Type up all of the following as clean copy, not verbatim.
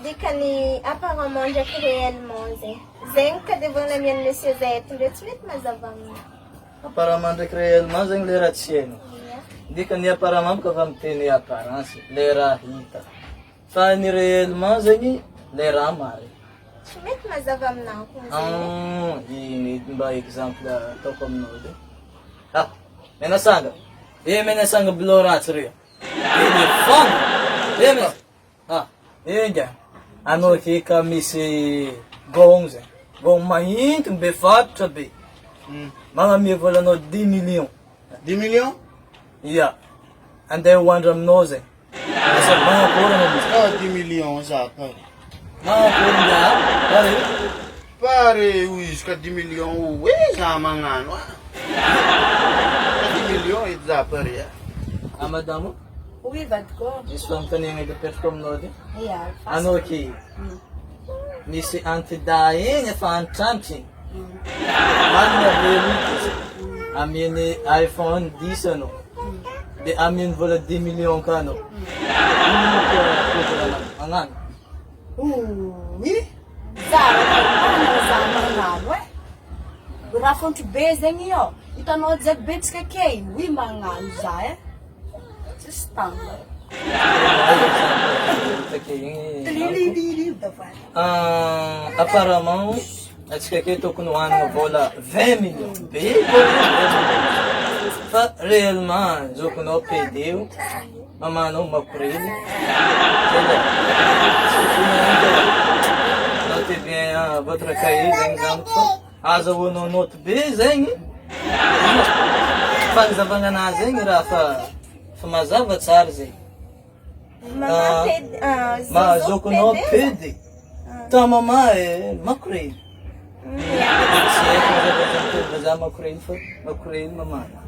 dikany apparemment ndraiky réellement zegny. Zegny tadavagna amian'ny monsieur zay eto ndre tsy mety mazava amina. Apparemment ndraiky réellement zegny le raha tsy hainao. Dikany apparemment boka fa miteny apparence, le raha hita. Fa ny réellement zegny le raha marina. Tsy mety mazava aminao koa zegny. Iny mba exemple ataoko aminao zegny. Ah, menasanga. Menasanga bilo ratsy reo. Iny fana. Men. Ah, inga. Anao heka misy gong zegny. Gong mahintiny be fatotra be. Magnamia volanao 10 millions. 10 millions? Ia. Andeha hoandro aminao zegny. Asa magnakory anao misy. 10 millions za pare. Magnakory nga. Pare. Pare izy ka 10 millions za magnano. 10 millions ito za pare. Madamo? Oui, vadiko. Misy fanontaniana ipetrako aminao zegny. Ia. Anao ke misy antidaa eny efa antrantry iny. Manana verity amin'ny iPhone 10 anao. Dia amin'ny vola 10 millions ka anao. Ino ko agnano? Oui. Zara magnano raha fontry be zegny io. Hitanao jiaby betsaka ke iny. Oui, magnano za Tsisy tanga. Apparemment, atsika ke tokony hoanina vola 20 millions. Be fa réellement, zokonao PD-o, mamanao makorely. Notez bien votre cahier zegny zany fa azahoanao note be zegny. Fagnazavana anazy zegny raha fa mazava tsara zegny. Zokonao PD. Ta mama makorely. Tsy haiko mazava vazaha makorely fa makorely mamana.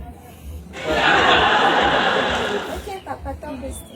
Ok, papa, atao beste.